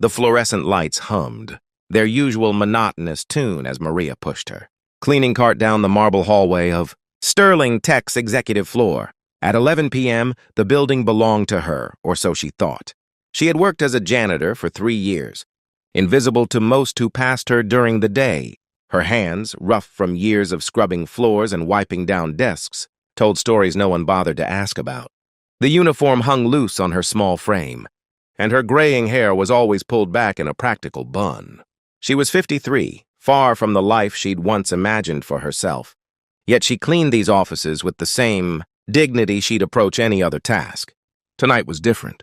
The fluorescent lights hummed, their usual monotonous tune as Maria pushed her cleaning cart down the marble hallway of Sterling Tech's executive floor. At 11 p.m., the building belonged to her, or so she thought. She had worked as a janitor for 3 years, invisible to most who passed her during the day. Her hands, rough from years of scrubbing floors and wiping down desks, told stories no one bothered to ask about. The uniform hung loose on her small frame, and her graying hair was always pulled back in a practical bun. She was 53, far from the life she'd once imagined for herself. Yet she cleaned these offices with the same dignity she'd approach any other task. Tonight was different.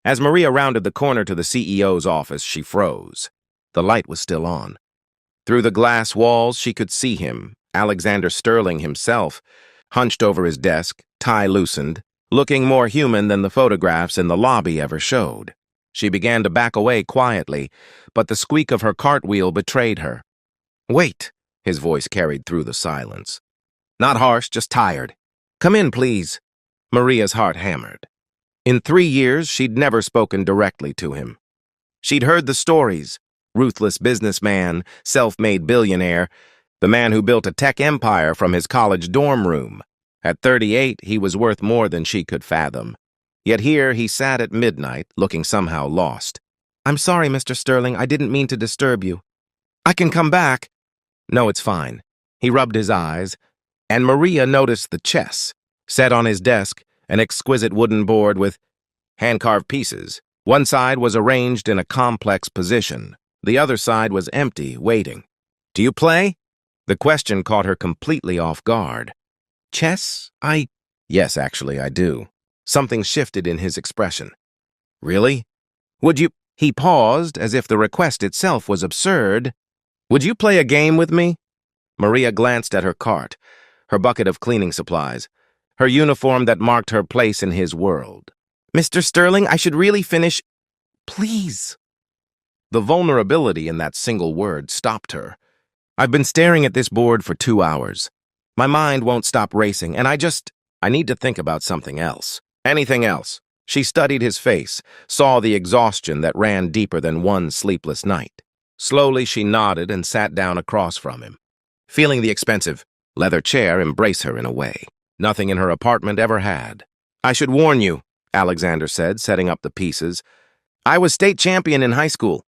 As Maria rounded the corner to the CEO's office, she froze. The light was still on. Through the glass walls, she could see him, Alexander Sterling himself, hunched over his desk, tie loosened, looking more human than the photographs in the lobby ever showed. She began to back away quietly, but the squeak of her cartwheel betrayed her. "Wait," his voice carried through the silence. Not harsh, just tired. "Come in, please." Maria's heart hammered. In 3 years, she'd never spoken directly to him. She'd heard the stories: ruthless businessman, self-made billionaire, the man who built a tech empire from his college dorm room. At 38, he was worth more than she could fathom. Yet here he sat at midnight, looking somehow lost. "I'm sorry, Mr. Sterling, I didn't mean to disturb you. I can come back." "No, it's fine." He rubbed his eyes, and Maria noticed the chess, set on his desk, an exquisite wooden board with hand-carved pieces. One side was arranged in a complex position. The other side was empty, waiting. "Do you play?" The question caught her completely off guard. "Chess? Yes, actually, I do." Something shifted in his expression. "Really? Would you—" He paused, as if the request itself was absurd. "Would you play a game with me?" Maria glanced at her cart, her bucket of cleaning supplies, her uniform that marked her place in his world. "Mr. Sterling, I should really finish— Please." The vulnerability in that single word stopped her. "I've been staring at this board for 2 hours. My mind won't stop racing, and I need to think about something else." "Anything else?" She studied his face, saw the exhaustion that ran deeper than one sleepless night. Slowly she nodded and sat down across from him, feeling the expensive leather chair embrace her in a way nothing in her apartment ever had. "I should warn you," Alexander said, setting up the pieces. "I was state champion in high school."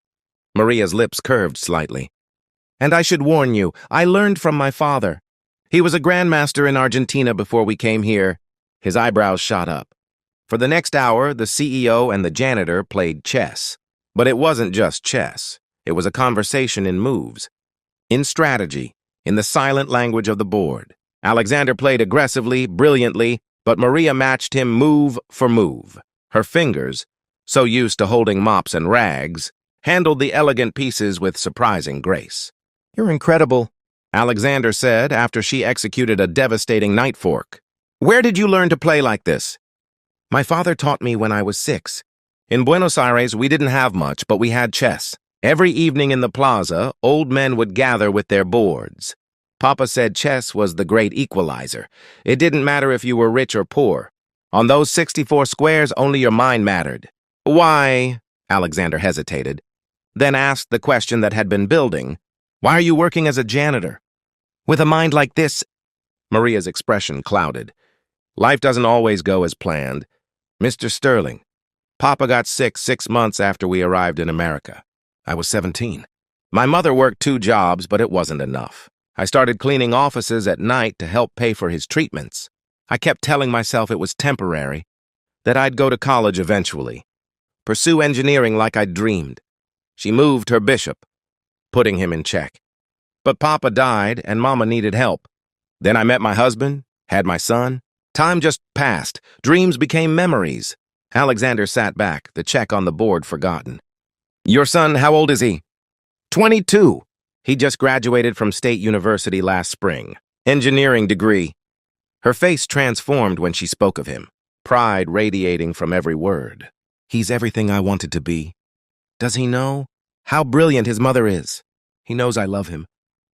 Maria's lips curved slightly. "And I should warn you, I learned from my father. He was a grandmaster in Argentina before we came here." His eyebrows shot up. For the next hour, the CEO and the janitor played chess. But it wasn't just chess. It was a conversation in moves, in strategy, in the silent language of the board. Alexander played aggressively, brilliantly, but Maria matched him move for move. Her fingers, so used to holding mops and rags, handled the elegant pieces with surprising grace. "You're incredible," Alexander said after she executed a devastating knight fork. "Where did you learn to play like this?" "My father taught me when I was 6. In Buenos Aires, we didn't have much, but we had chess. Every evening in the plaza, old men would gather with their boards. Papa said chess was the great equalizer. It didn't matter if you were rich or poor. On those 64 squares, only your mind mattered." "Why?" Alexander hesitated, then asked the question that had been building. "Why are you working as a janitor?" "With a mind like this—" Maria's expression clouded. "Life doesn't always go as planned. Mr. Sterling, Papa got sick 6 months after we arrived in America. I was 17. My mother worked 2 jobs, but it wasn't enough. I started cleaning offices at night to help pay for his treatments. I kept telling myself it was temporary, that I'd go to college eventually, pursue engineering like I'd dreamed." She moved her bishop, putting him in check. "But Papa died, and Mama needed help. Then I met my husband, had my son. Time just passed. Dreams became memories." Alexander sat back, the check on the board forgotten. "Your son, how old is he?" 22. He just graduated from State University last spring. Engineering degree. Her face transformed when she spoke of him, pride radiating from every word. "He's everything I wanted to be. Does he know how brilliant his mother is? He knows I love him.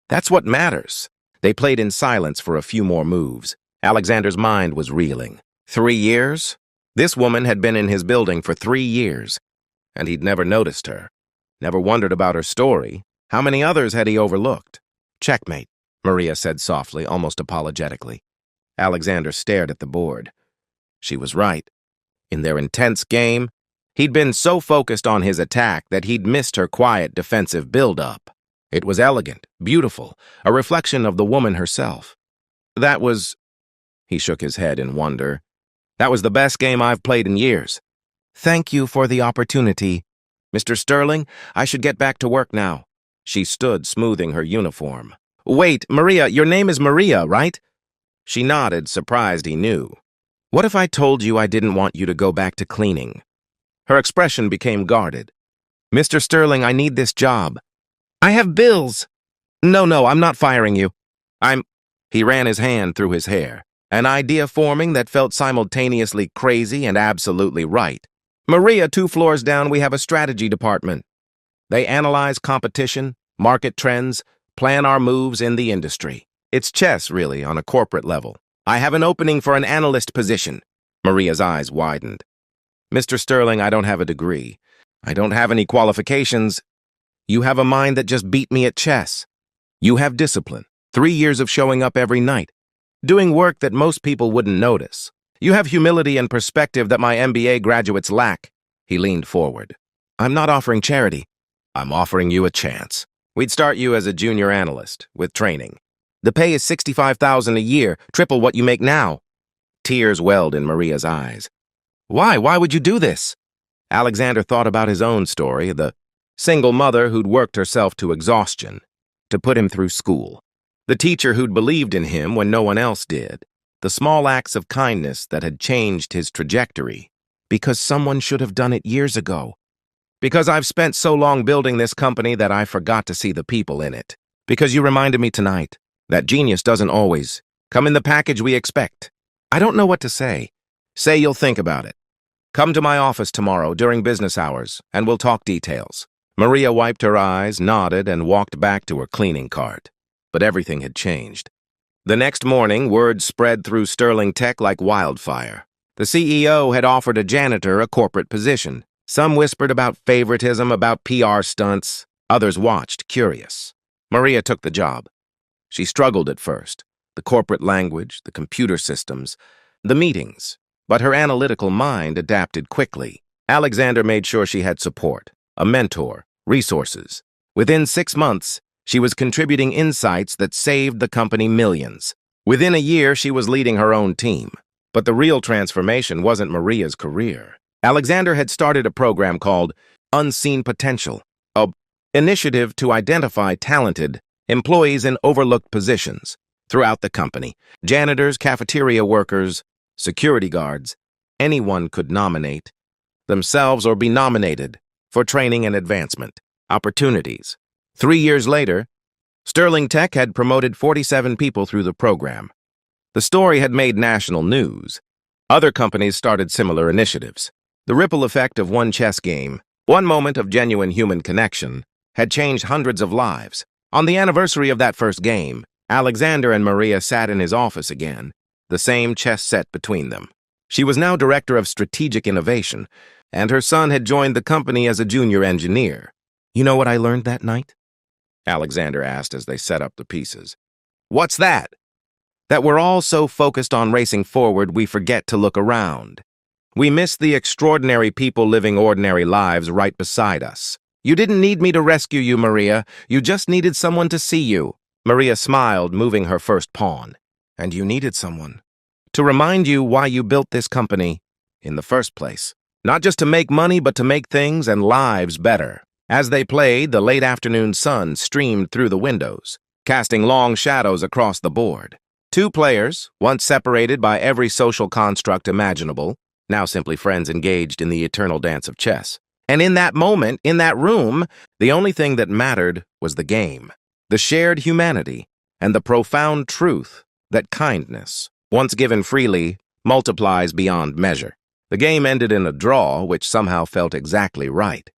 That's what matters." They played in silence for a few more moves. Alexander's mind was reeling. 3 years? This woman had been in his building for 3 years, and he'd never noticed her. Never wondered about her story. How many others had he overlooked? Checkmate, Maria said softly, almost apologetically. Alexander stared at the board. She was right. In their intense game, he'd been so focused on his attack that he'd missed her quiet defensive build-up. It was elegant, beautiful, a reflection of the woman herself. That was... He shook his head in wonder. That was the best game I've played in years. Thank you for the opportunity. Mr. Sterling, I should get back to work now. She stood, smoothing her uniform. Wait, Maria, your name is Maria, right? She nodded, surprised he knew. What if I told you I didn't want you to go back to cleaning? Her expression became guarded. Mr. Sterling, I need this job. I have bills. No, I'm not firing you. He ran his hand through his hair, an idea forming that felt simultaneously crazy and absolutely right. Maria, 2 floors down, we have a strategy department. They analyze competition, market trends, plan our moves in the industry. It's chess, really, on a corporate level. I have an opening for an analyst position. Maria's eyes widened. Mr. Sterling, I don't have a degree. I don't have any qualifications. You have a mind that just beat me at chess. You have discipline, 3 years of showing up every night, doing work that most people wouldn't notice. You have humility and perspective that my MBA graduates lack. He leaned forward. I'm not offering charity. I'm offering you a chance. We'd start you as a junior analyst, with training. The pay is $65,000 a year, triple what you make now. Tears welled in Maria's eyes. Why? Why would you do this? Alexander thought about his own story, the single mother who'd worked herself to exhaustion to put him through school, the teacher who'd believed in him when no one else did, the small acts of kindness that had changed his trajectory, because someone should have done it years ago. Because I've spent so long building this company that I forgot to see the people in it. Because you reminded me tonight that genius doesn't always come in the package we expect. I don't know what to say. Say you'll think about it. Come to my office tomorrow during business hours, and we'll talk details. Maria wiped her eyes, nodded, and walked back to her cleaning cart. But everything had changed. The next morning, word spread through Sterling Tech like wildfire. The CEO had offered a janitor a corporate position. Some whispered about favoritism, about PR stunts. Others watched, curious. Maria took the job. She struggled at first. The corporate language, the computer systems, the meetings. But her analytical mind adapted quickly. Alexander made sure she had support, a mentor, resources. Within 6 months, she was contributing insights that saved the company millions. Within a year, she was leading her own team. But the real transformation wasn't Maria's career. Alexander had started a program called Unseen Potential, an initiative to identify talented employees in overlooked positions throughout the company. Janitors, cafeteria workers, security guards, anyone could nominate themselves or be nominated for training and advancement opportunities. 3 years later, Sterling Tech had promoted 47 people through the program. The story had made national news. Other companies started similar initiatives. The ripple effect of one chess game, one moment of genuine human connection, had changed hundreds of lives. On the anniversary of that first game, Alexander and Maria sat in his office again, the same chess set between them. She was now director of strategic innovation, and her son had joined the company as a junior engineer. You know what I learned that night? Alexander asked as they set up the pieces. What's that? That we're all so focused on racing forward we forget to look around. We miss the extraordinary people living ordinary lives right beside us. You didn't need me to rescue you, Maria. You just needed someone to see you. Maria smiled, moving her first pawn. And you needed someone to remind you why you built this company in the first place. Not just to make money, but to make things and lives better. As they played, the late afternoon sun streamed through the windows, casting long shadows across the board. 2 players, once separated by every social construct imaginable, now simply friends engaged in the eternal dance of chess. And in that moment, in that room, the only thing that mattered was the game, the shared humanity, and the profound truth that kindness, once given freely, multiplies beyond measure. The game ended in a draw, which somehow felt exactly right.